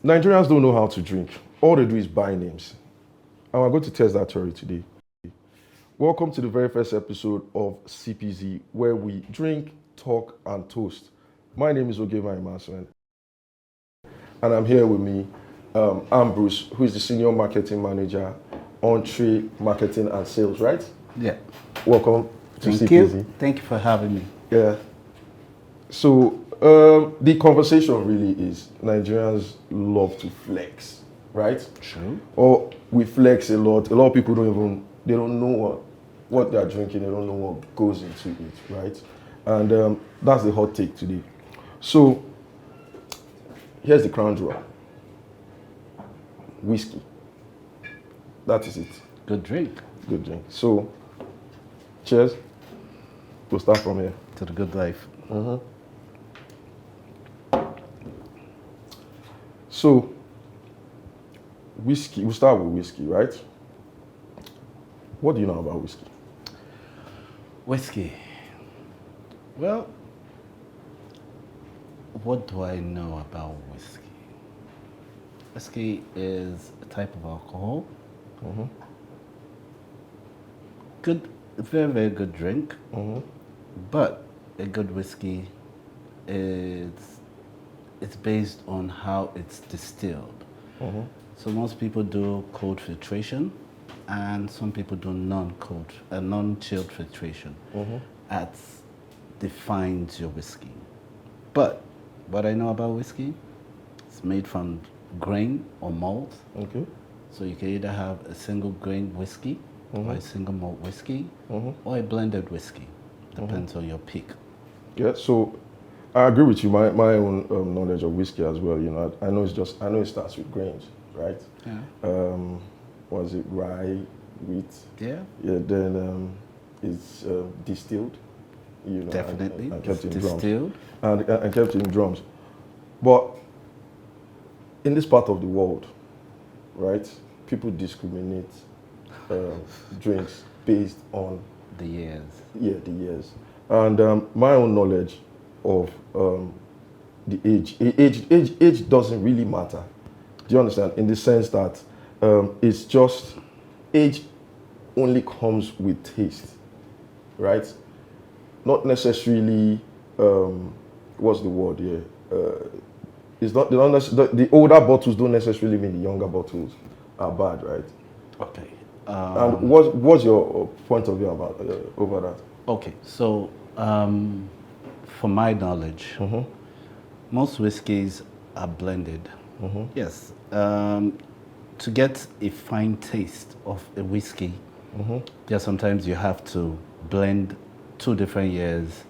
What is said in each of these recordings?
Nigerians don't know how to drink. All they do is buy names. And we're going to test that theory today. Welcome to the very first episode of CPZ, where we drink, talk, and toast. My name is Ogieva and Ambrose, and I'm here with me, Ambrose, who is the Senior Marketing Manager on Trade Marketing and Sales, right? Yeah. Welcome to Thank CPZ. you. Thank you for having me. Yeah. So the conversation really is Nigerians love to flex, right? True. Or we flex a lot. A lot of people don't know what they're drinking. They don't know what goes into it, right? And that's the hot take today. So here's the crown jewel. Whiskey. That is it. Good drink. Good drink. So cheers. We'll start from here. To the good life. So, whiskey, we'll start with whiskey, right? What do you know about whiskey? Whiskey. Well, what do I know about whiskey? Whiskey is a type of alcohol. Good, very, very good drink. But a good whiskey is it's based on how it's distilled. So most people do cold filtration, and some people do non-chilled filtration. That defines your whiskey. But what I know about whiskey, it's made from grain or malt. Okay. So you can either have a single grain whiskey or a single malt whiskey or a blended whiskey. Depends on your pick. Yeah, so I agree with you. My own knowledge of whiskey as well. You know, I know it starts with grains, right? Yeah. Was it rye, wheat? Yeah. Yeah. Then it's distilled. You know, Definitely. and kept in distilled. drums. And kept in drums. But in this part of the world, right, people discriminate drinks based on the years. Yeah, the years. And my own knowledge of the age doesn't really matter. Do you understand? In the sense that it's just age only comes with taste, right? Not necessarily. What's the word here? It's not the older bottles don't necessarily mean the younger bottles are bad, right? Okay. And what's your point of view about over that? Okay, so from my knowledge, most whiskeys are blended. Yes. To get a fine taste of a whiskey, sometimes you have to blend 2 different years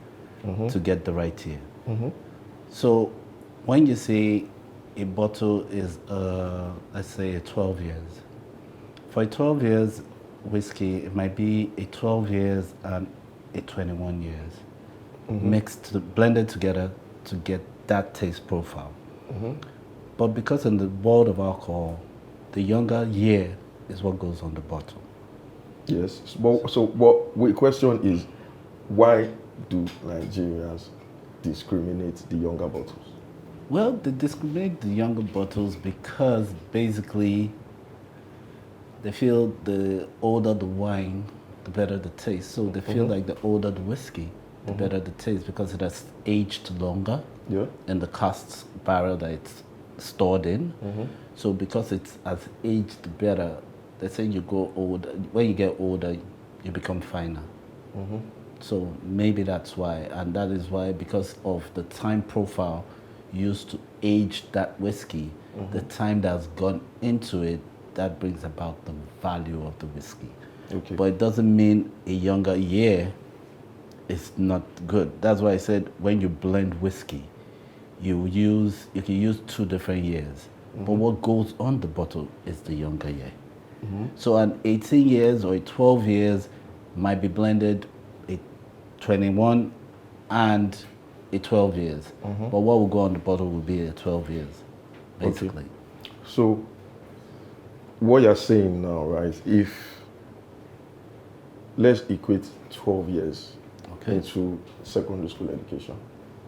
to get the right year. So when you say a bottle is, let's say, a 12 years, for a 12 years whiskey, it might be a 12 years and a 21 years blended together to get that taste profile. But because in the world of alcohol, the younger year is what goes on the bottle. Yes. So the question is, why do Nigerians discriminate the younger bottles? Well, they discriminate the younger bottles because basically they feel the older the wine, the better the taste. So they feel like the older the whiskey, the better the taste, because it has aged longer in the cast barrel that it's stored in. So because it has aged better, they say you go older. When you get older, you become finer. So maybe that's why, and that is why, because of the time profile used to age that whiskey, the time that's gone into it, that brings about the value of the whiskey. Okay. But it doesn't mean a younger year is not good. That's why I said when you blend whiskey, you can use 2 different years. But what goes on the bottle is the younger year. So an 18 years or a 12 years might be blended a 21 and a 12 years. But what will go on the bottle will be a 12 years, basically. Okay. So what you're saying now, right, if let's equate 12 years into secondary school education.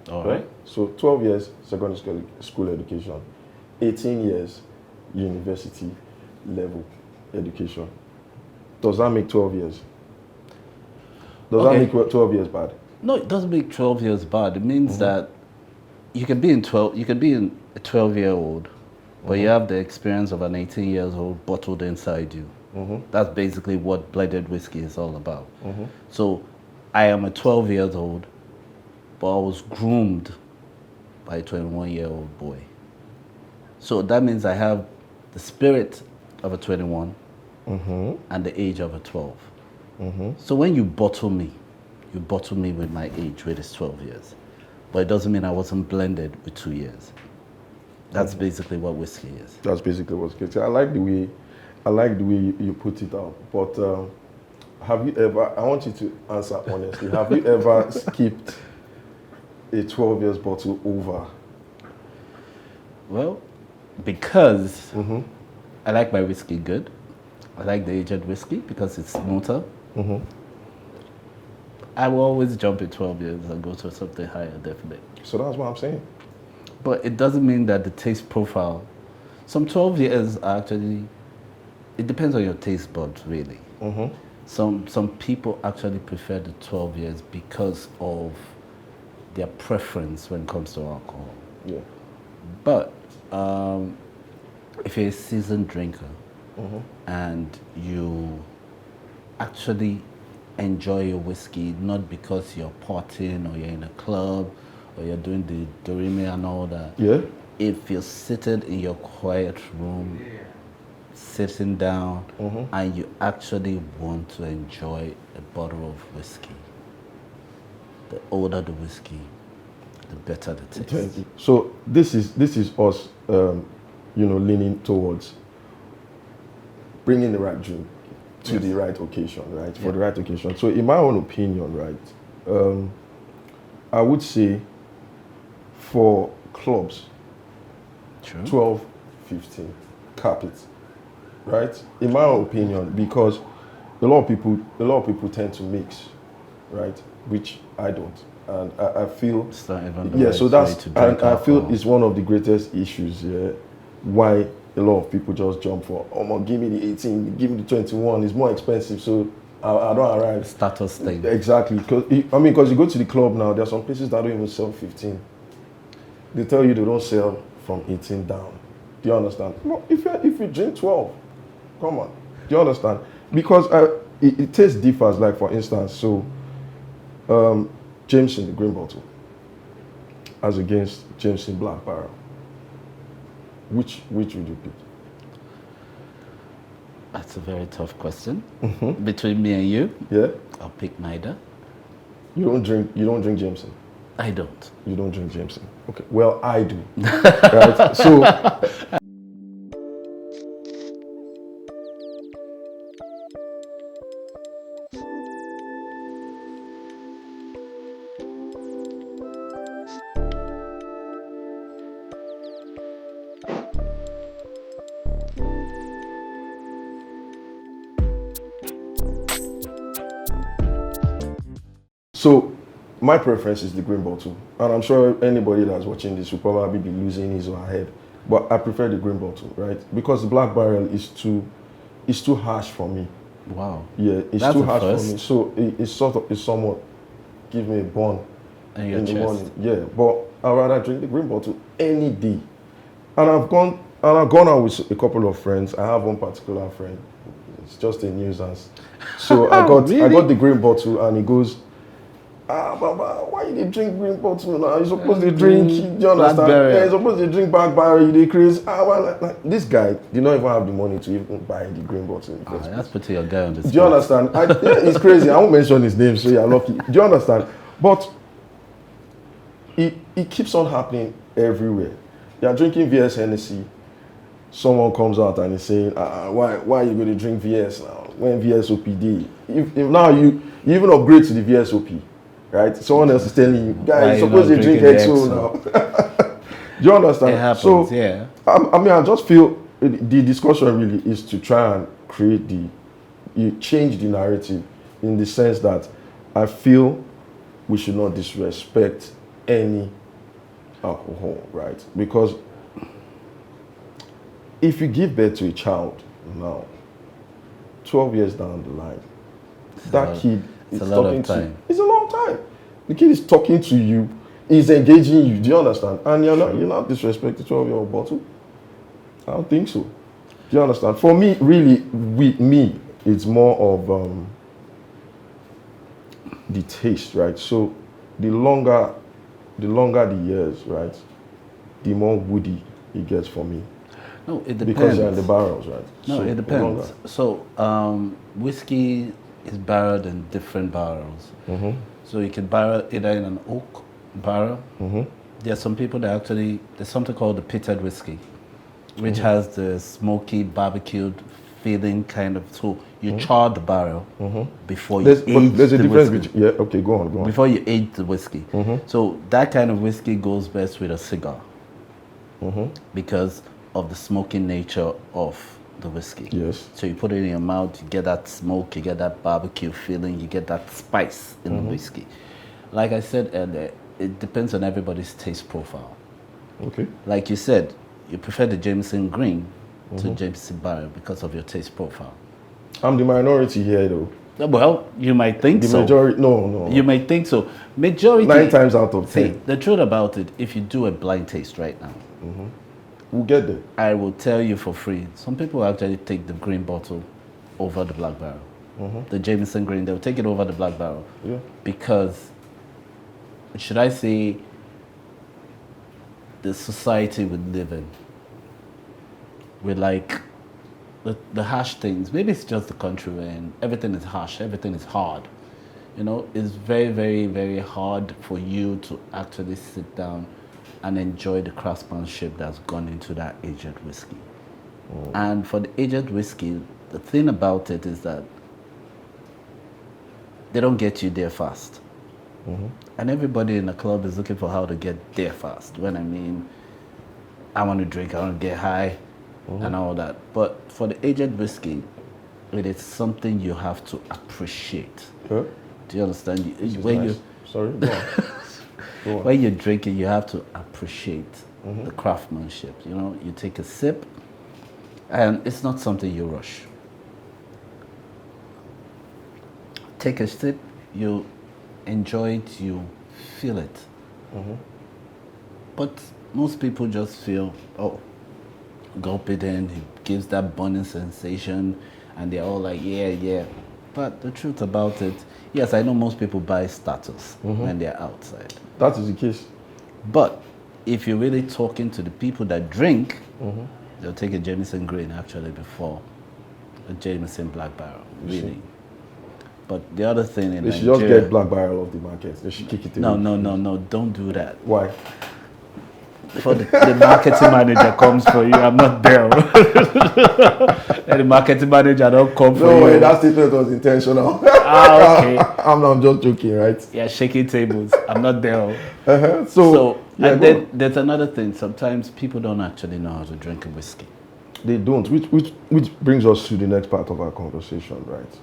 All right. So 12 years secondary school education. 18 years university level education. Does that make 12 years? Does that make 12 years bad? No, it doesn't make 12 years bad. It means that you can be a 12-year-old, but you have the experience of an 18-year-old bottled inside you. That's basically what blended whiskey is all about. So I am a 12-year-old, but I was groomed by a 21-year-old boy. So that means I have the spirit of a 21 and the age of a 12. So when you bottle me with my age, which is 12 years. But it doesn't mean I wasn't blended with 2 years. That's basically what whiskey is. That's basically what whiskey is. I like the way you put it out. But have you ever, I want you to answer honestly, have you ever skipped a 12 years bottle over? Well, because I like my whiskey good. I like the aged whiskey because it's smoother. I will always jump in 12 years and go to something higher, definitely. So that's what I'm saying. But it doesn't mean that the taste profile, some 12 years are actually, it depends on your taste buds, really. Some people actually prefer the 12 years because of their preference when it comes to alcohol. Yeah. But if you're a seasoned drinker and you actually enjoy your whiskey, not because you're partying or you're in a club or you're doing the Dorime and all that. Yeah. If you're sitting in your quiet room, sitting down, and you actually want to enjoy a bottle of whiskey, the older the whiskey, the better the taste. So this is us, leaning towards bringing the right drink to the right occasion, right? For the right occasion. So in my own opinion, right, I would say for clubs, 12, 15, cap it, right? In my own opinion, because a lot of people tend to mix, right? Which I don't. And I feel, so that's, and I feel it's one of the greatest issues, why a lot of people just jump for, give me the 18, give me the 21, it's more expensive, so I don't arrive. Status thing. Exactly, because you go to the club now, there are some places that don't even sell 15. They tell you they don't sell from 18 down. Do you understand? No, if you drink 12, come on. Do you understand? Because it taste differs, like for instance, so Jameson, the green bottle, as against Jameson Black Barrel. Which would you pick? That's a very tough question. Between me and you, I'll pick neither. You don't drink Jameson? I don't. You don't drink Jameson? Okay. Well, I do. Right? So. So, my preference is the green bottle, and I'm sure anybody that's watching this will probably be losing his or her head. But I prefer the green bottle, right? Because the Black Barrel is too harsh for me. Wow. Yeah, it's too harsh for me. So it's somewhat give me a burn in the morning. Yeah, but I'd rather drink the green bottle any day. And I've gone out with a couple of friends. I have one particular friend. It's just a nuisance. So I got the green bottle, and he goes, Baba, why you dey drink green bottle now? You're supposed to drink, do you understand? Yeah, you're supposed to drink Black Barrel, you dey crazy. This guy did not even have the money to even buy the green bottle. That's putting your guy on the spot. Do you understand? It's crazy. I won't mention his name, so you're lucky. Do you understand? But it keeps on happening everywhere. You're drinking VS Hennessy. Someone comes out and is saying, why are you going to drink VS now? When VSOP day? If now you even upgrade to the VSOP. Right? Someone else is telling you, guys, you're supposed to drink XO now. Do you understand? It happens, so, yeah. I just feel the discussion really is to try and change the narrative in the sense that I feel we should not disrespect any alcohol, right? Because if you give birth to a child now, 12 years down the line, that kid is talking to you. It's a long time. The kid is talking to you, is engaging you. Do you understand? And you're not disrespecting 12-year-old bottle. I don't think so. Do you understand? For me, really, with me, it's more of the taste, right? So the longer the years, right, the more woody it gets for me. No, it depends. Because they're in the barrels, right? No, so it depends. So whiskey is barreled in different barrels. Mm-hmm. So you can barrel either in an oak barrel. Mm-hmm. There are some people that actually, there's something called the pitted whiskey, which has the smoky, barbecued feeling kind of, so you char the barrel before you age there's a the difference whiskey. between, okay, go on. Before you age the whiskey. So that kind of whiskey goes best with a cigar because of the smoky nature of the whiskey. Yes. So you put it in your mouth, you get that smoke, you get that barbecue feeling, you get that spice in the whiskey. Like I said earlier, it depends on everybody's taste profile. Okay. Like you said, you prefer the Jameson green to Jameson barrel because of your taste profile. I'm the minority here, though. Well, you might think The so. majority, no. You might think so. Majority. 9 times out of 10. See, the truth about it, if you do a blind taste right now, We'll get there. I will tell you for free. Some people actually take the green bottle over the black barrel. The Jameson green, they'll take it over the black barrel. Yeah. Because, should I say, the society we live in, with like the harsh things. Maybe it's just the country we're in. Everything is harsh. Everything is hard. You know, it's very, very, very hard for you to actually sit down and enjoy the craftsmanship that's gone into that aged whiskey. And for the aged whiskey, the thing about it is that they don't get you there fast. And everybody in the club is looking for how to get there fast. When I mean, I want to drink, I want to get high, and all that. But for the aged whiskey, it is something you have to appreciate. Huh? Do you understand? Sorry, go on. Go on. When you're drinking, you have to appreciate the craftsmanship. You know, you take a sip, and it's not something you rush. Take a sip, you enjoy it, you feel it. But most people just feel, oh, gulp it in, it gives that burning sensation, and they're all like, yeah. But the truth about it, yes, I know most people buy starters when they're outside. That is the case. But if you're really talking to the people that drink, they'll take a Jameson green actually before a Jameson black barrel, really. But the other thing in They should Nigeria, just get black barrel off the market. They should kick it away. No, don't do that. Why? Before the marketing manager comes for you, I'm not there. And the marketing manager don't come for No, you. that statement was intentional. Okay. I'm just joking, right? Yeah, shaking tables. I'm not there. So yeah, and then there's another thing. Sometimes people don't actually know how to drink a whiskey. they don't, which brings us to the next part of our conversation, right?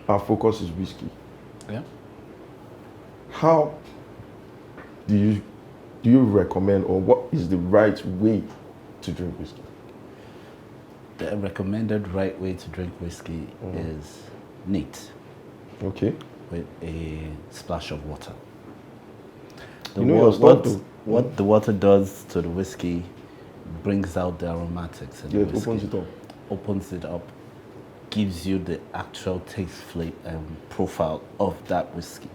Our focus is whiskey. Yeah. How do you recommend, or what is the right way to drink whiskey? The recommended right way to drink whiskey is neat, Okay. with a splash of water. What the water does to the whiskey brings out the aromatics in the Yeah, it whiskey. opens it up. Opens it up, gives you the actual taste profile of that whiskey.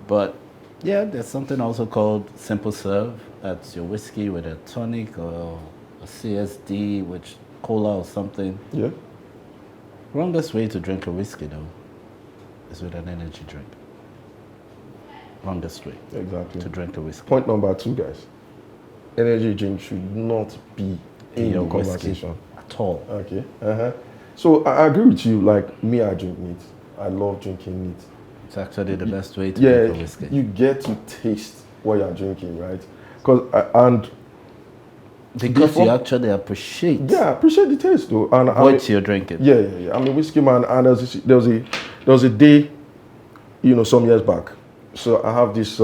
But yeah, there's something also called simple serve. That's your whiskey with a tonic or a CSD with cola or something. Yeah. Wrongest way to drink a whiskey though is with an energy drink. Wrongest way Exactly. to drink a whiskey. Point number 2, guys. Energy drink should not be in your the whiskey conversation at all. Okay. So I agree with you. Like me, I drink neat. I love drinking neat. It's actually the best way to drink a whiskey. You get to taste what you're drinking, right? Because you actually appreciate I appreciate the taste though. And what you're drinking. Yeah. I'm a whiskey man, and there was a day, some years back. So I have this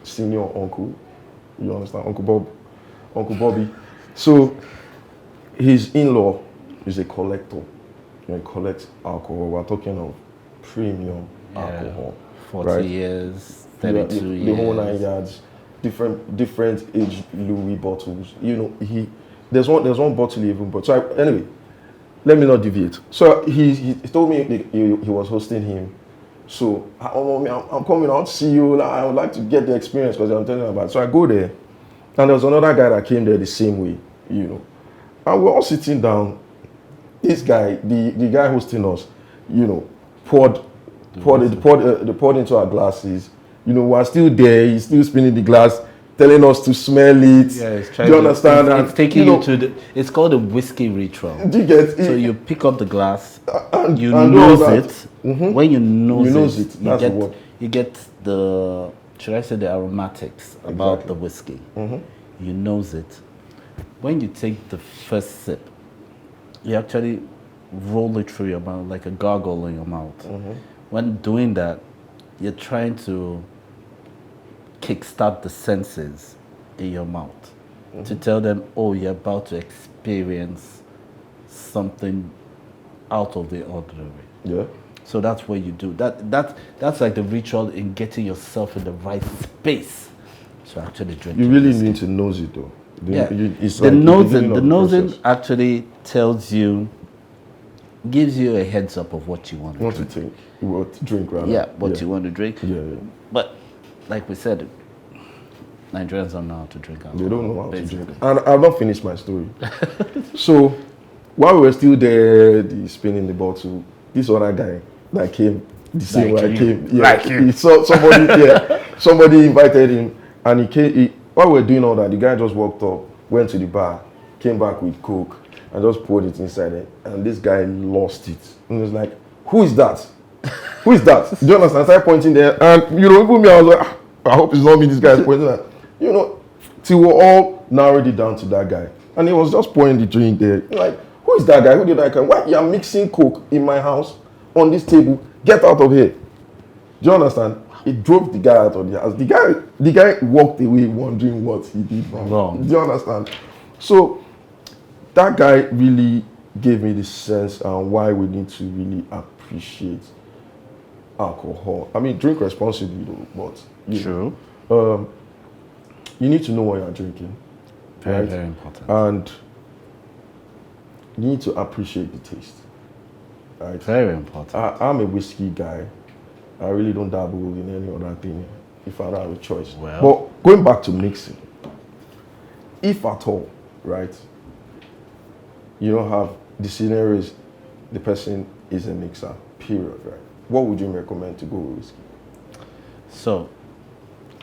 senior uncle. You understand, Uncle Bobby. So his in-law is a collector. He collects alcohol. We're talking of premium alcohol. 40 years, Yeah, 32 years. the whole 9 yards, different age Louis bottles. There's one bottle he even bought. So anyway, let me not deviate. So he told me he was hosting him. So I'm coming out to see you. I would like to get the experience because I'm telling you about it. So I go there, and there was another guy that came there the same way, and we're all sitting down. This guy, the guy hosting us, poured into our glasses. We're still there. He's still spinning the glass, telling us to smell it. Yeah, it's trying. Do you understand? It's taking you to it's called a whiskey ritual. Do you get it? So you pick up the glass, and nose it. Mm-hmm. When you nose it, that's the word. You get the, should I say, the aromatics about the whiskey. Mm-hmm. You nose it. When you take the first sip, you actually roll it through your mouth like a gargle in your mouth. Mm-hmm. When doing that, you're trying to kickstart the senses in your mouth to tell them, oh, you're about to experience something out of the ordinary. Yeah. So that's what you do. That's like the ritual in getting yourself in the right space to actually drink. You really need to nose it though. The nosing actually tells you, gives you a heads up of what you want to drink. What to drink, rather. Yeah, what you want to drink. Yeah. But like we said, Nigerians don't know how to drink alcohol. They don't know how to drink. And I've not finished my story. So while we were still there, spinning the bottle, this other guy that came the same way I came. He saw somebody. Somebody invited him, and he came. While we were doing all that, the guy just walked up, went to the bar, came back with Coke, and just poured it inside it. And this guy lost it. And he was like, "Who is that? Who is that?" Do you understand? I started pointing there, and even me, I was like, "I hope it's not me." This guy is pointing at. Till we all narrowed it down to that guy, and he was just pouring the drink there. Like, who is that guy? Who did I come? Why you are mixing Coke in my house on this table? Get out of here! Do you understand? It drove the guy out of the house. The guy walked away wondering what he did wrong. Do you understand? So that guy really gave me the sense and why we need to really appreciate alcohol. I mean, drink responsibly though, but true. You need to know what you're drinking. Very, right? very important. And you need to appreciate the taste. Right? Very important. I'm a whiskey guy. I really don't dabble in any other thing if I don't have a choice. Well, but going back to mixing, if at all, right, you don't have the scenarios, the person is a mixer, period, right? What would you recommend to go with whiskey? So,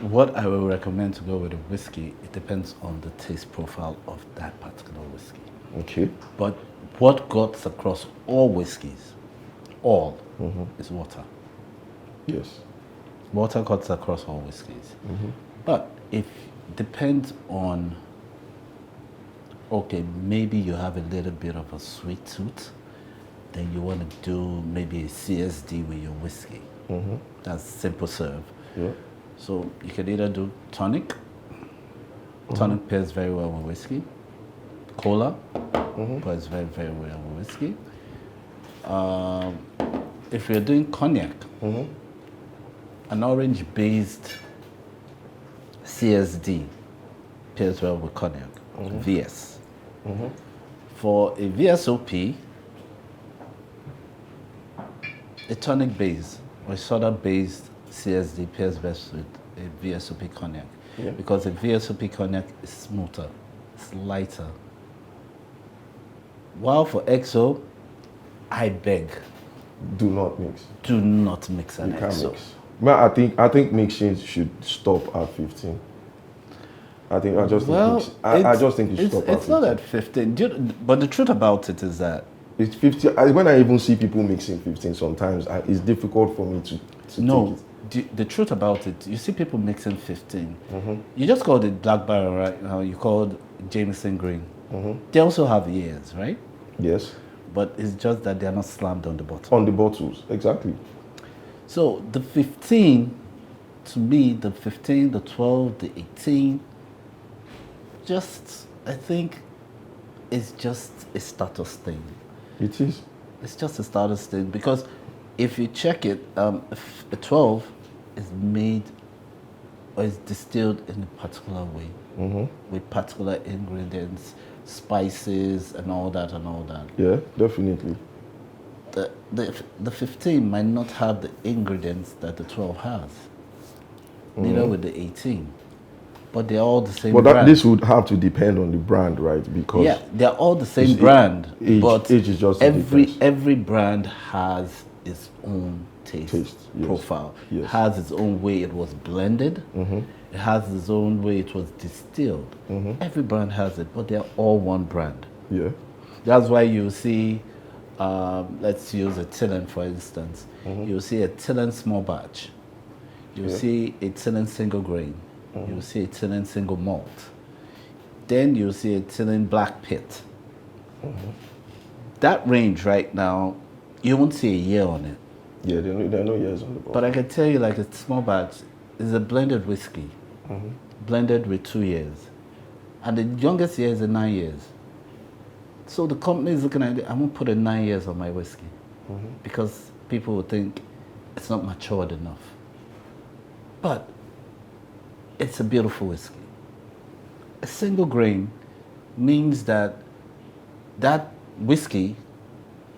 what I will recommend to go with a whiskey, it depends on the taste profile of that particular whiskey. Okay. But what cuts across all whiskeys, is water. Yes. Water cuts across all whiskeys. But if depends on, okay, maybe you have a little bit of a sweet tooth, then you want to do maybe a CSD with your whiskey. That's simple serve. Yeah. So you can either do tonic. Tonic pairs very well with whiskey. Cola pairs very, very well with whiskey. If you're doing cognac, an orange-based CSD pairs well with cognac, VS. For a VSOP, a tonic-based or soda-based CSD pairs best with a VSOP cognac, because a VSOP cognac is smoother, it's lighter. While for XO, I beg, do not mix. Do not mix an You can't XO. mix. Man, I think mixing should stop at 15. I just think it should stop at 15. It's not at 15. But the truth about it is that it's 50. When I even see people mixing 15, sometimes it's difficult for me to take it. The truth about it, you see people mixing 15. You just called it Black Barrel right now. You called Jameson Green. They also have years, right? Yes. But it's just that they're not slammed on the bottle. On the bottles, exactly. So the 15, to me, the 12, the 18, just, I think, it's just a status thing. It is. It's just a status thing because if you check it, a 12 is made or is distilled in a particular way with particular ingredients, spices, and all that and all that. Yeah, definitely. The 15 might not have the ingredients that the 12 has. Neither with the 18. But they're all the same brand. This would have to depend on the brand, right? Because yeah, they're all the same brand. But age is just every brand has its own taste profile. Yes. Has its own way it was blended. It has its own way it was distilled. Every brand has it, but they're all one brand. Yeah. That's why you see, let's use a Tillen for instance. You'll see a Tillen small batch. You'll see a Tillen single grain. You'll see a Tillen single malt. Then you'll see a Tillen black pit. That range right now, you won't see a year on it. Yeah, there are no years on the bottle. But I can tell you, like a small batch is a blended whiskey, blended with 2 years. And the youngest year is 9 years. So the company is looking at it, I'm going to put a 9 years on my whiskey because people will think it's not matured enough. But it's a beautiful whiskey. A single grain means that that whiskey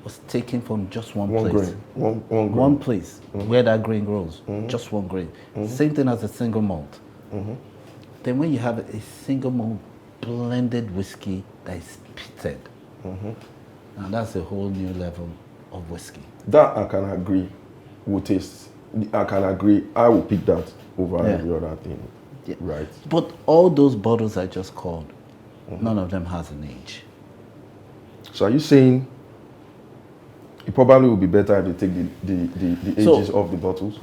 was taken from just one place. One place where that grain grows, just one grain. Same thing as a single malt. Then when you have a single malt blended whiskey that is pitted, now that's a whole new level of whiskey. That I can agree with taste. I can agree. I will pick that over every other thing. Yeah. Right. But all those bottles I just called, none of them has an age. So are you saying it probably would be better if they take the ages of the bottles?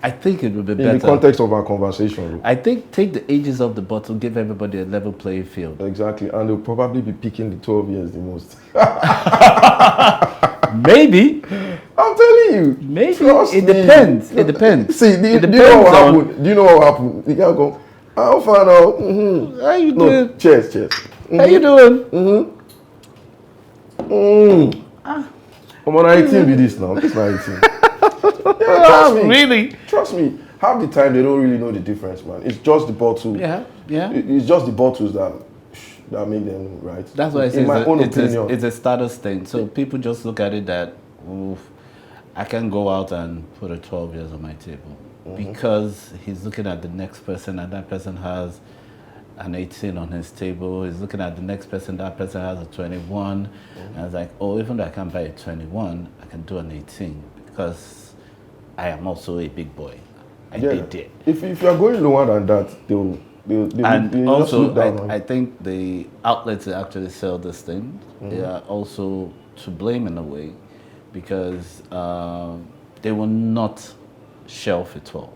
I think it would be better. In the context of our conversation. I think take the ages of the bottle, give everybody a level playing field. Exactly. And they'll probably be picking the 12 years the most. Maybe. I'm telling you. Maybe. It depends. It depends. See, do you know what happened? Do you know what happened? The guy go, I'll find out. How you doing? No, cheers. How you doing? I'm on 18 with this now. It's 19. Yeah, trust me. Really? Trust me. Half the time they don't really know the difference, man. It's just the bottle. Yeah. It's just the bottles that make them right. That's why I say in my own opinion. It's a status thing. So people just look at it that, I can go out and put a 12 years on my table because he's looking at the next person and that person has an 18 on his table. He's looking at the next person, that person has a 21. And it's like, even though I can't buy a 21, I can do an 18 because I am also a big boy. I did it. If you are going lower than that, they'll and also, just look down I think the outlets that actually sell this thing, they are also to blame in a way because they will not shelf at 12.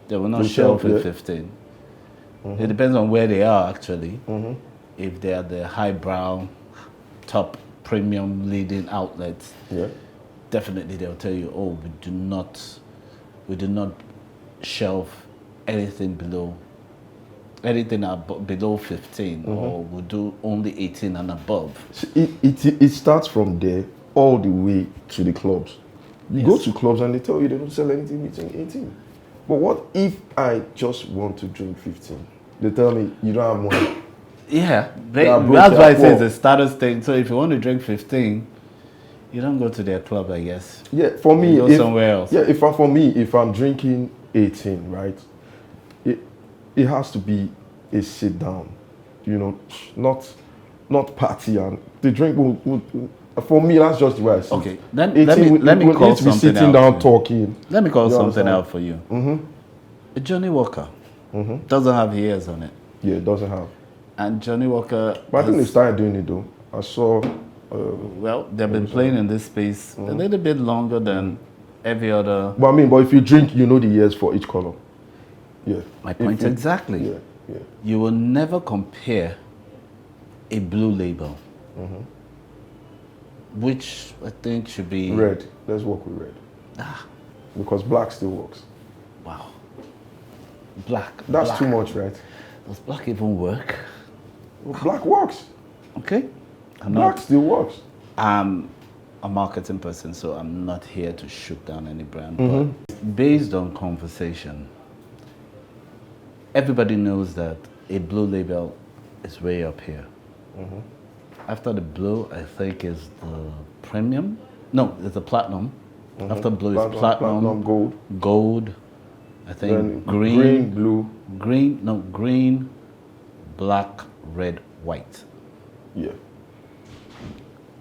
They will not shelf at 15. It depends on where they are actually. If they are the highbrow, top premium leading outlets, definitely they'll tell you, we do not shelf anything below 15, or we'll do only 18 and above. So it starts from there all the way to the clubs. You go to clubs and they tell you they don't sell anything between 18. But what if I just want to drink 15? They tell me you don't have money. Yeah, that's why I say it's a status thing. So if you want to drink 15, you don't go to their club, I guess. Yeah, for me, you go somewhere else. Yeah, if I'm drinking 18, right, it has to be a sit down, not party, and the drink will for me, that's just the way I see it. Okay, let me call something sitting out down talking. Let me call something out for you. JohnnieWalker doesn't have years on it. Yeah, it doesn't have. And JohnnieWalker. But I think they started doing it though. I saw. They've been playing in this space a little bit longer than every other. But if you drink, you know the years for each color. Yeah. My point exactly. Yeah. You will never compare a blue label, which I think should be red. Let's work with red. Because black still works. Wow. Black. That's too much, right? Does black even work? Well, black works. Okay. I'm Black not. still works. I'm a marketing person, so I'm not here to shoot down any brand. But based on conversation, everybody knows that a blue label is way up here. After the blue, I think is the premium. No, it's the platinum. After blue is platinum, gold. gold. I think Then green, blue. green, black, red, white. Yeah.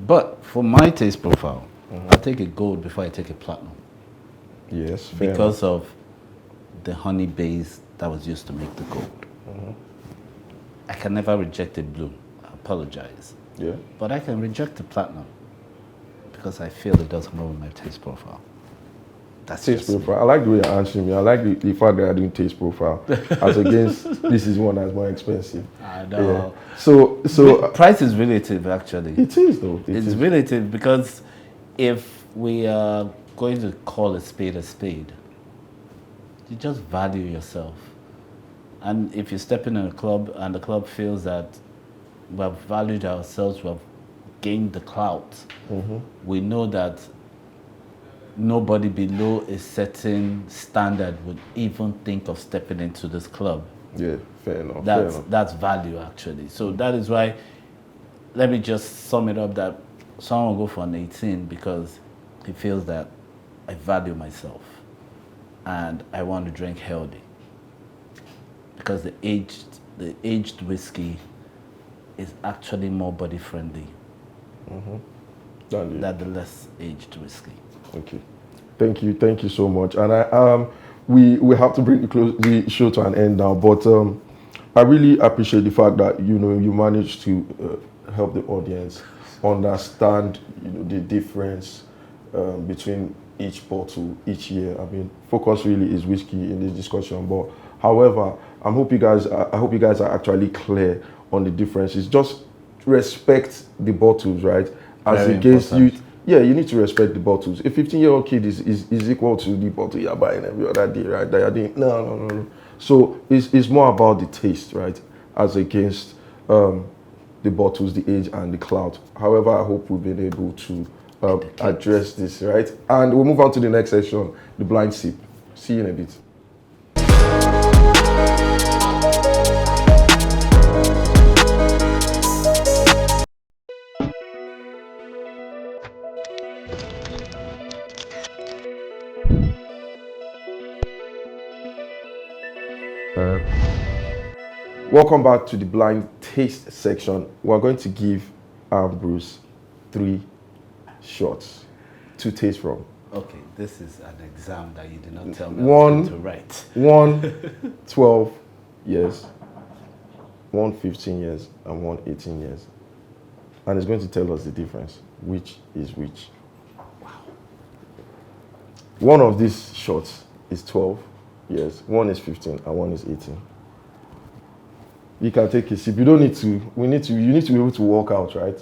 But for my taste profile, I take a gold before I take a platinum Yes. Fair because of the honey base that was used to make the gold. I can never reject a blue. I apologize. enough. Yeah. But I can reject the platinum because I feel it doesn't go with my taste profile. That's Taste just me. profile. I like the way you're answering me. I like the fact that you're doing taste profile as against this is one that's more expensive. I know. Yeah. So Price is relative, actually. it is though. It's relative because if we are going to call a spade, you just value yourself. And if you're stepping in a club and the club feels that we have valued ourselves, we have gained the clout, we know that nobody below a certain standard would even think of stepping into this club. Yeah, fair enough. That's value, actually. So that is why, let me just sum it up that someone will go for an 18 because he feels that I value myself and I want to drink healthy. Because the aged whiskey is actually more body friendly than the less aged whiskey. Okay. Thank you so much. And we have to bring the show to an end now, but I really appreciate the fact that you managed to help the audience understand the difference between each bottle each year. I mean, focus really is whiskey in this discussion, but however, I hope you guys are actually clear on the differences. Just respect the bottles, right? As Very against important. you. Yeah, you need to respect the bottles. A 15-year-old kid is equal to the bottle you're buying every other day, right? That you're doing. No. So it's more about the taste, right? As against the bottles, the age, and the clout. However, I hope we've been able to address this, right? And we'll move on to the next section, the blind sip. See you in a bit. Welcome back to the blind taste section. We're going to give Ambrose 3 shots to taste from. Okay, this is an exam that you did not tell me I One- was going to write. One 12 years, one 15 years, and one 18 years. And it's going to tell us the difference, which is which. Wow. One of these shots is 12 years, one is 15, and one is 18. You can take a sip. You don't need to. You need to be able to walk out, right?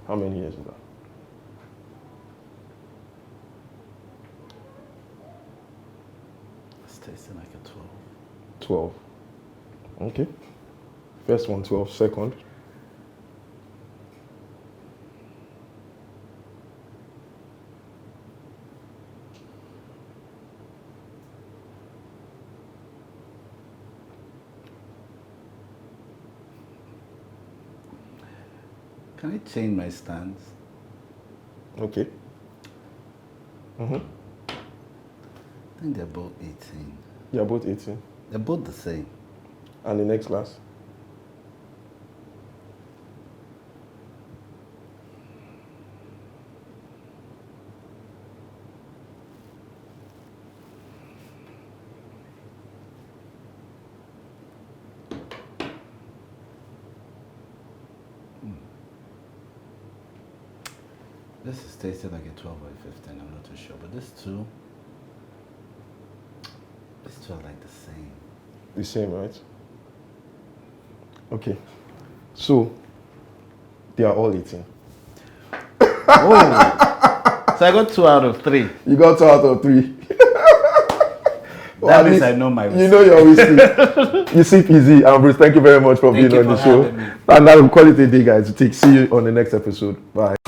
How many years is that? It's tasting like a 12. 12. Okay. First one, 12. Second. Can I change my stance? Okay. I think they're both 18. You're both 18. They're both the same. And the next class? This is tasting like a 12 or a 15, I'm not too sure. But these two are like the same. The same, right? Okay. So, They are all 18. Oh. So I got 2 out of 3. You got 2 out of 3. That means I know my whiskey. You know your whiskey. You sip easy. Ambrose, thank you very much for being on the show. Having me. And now we'll call it a day, guys. See you on the next episode. Bye.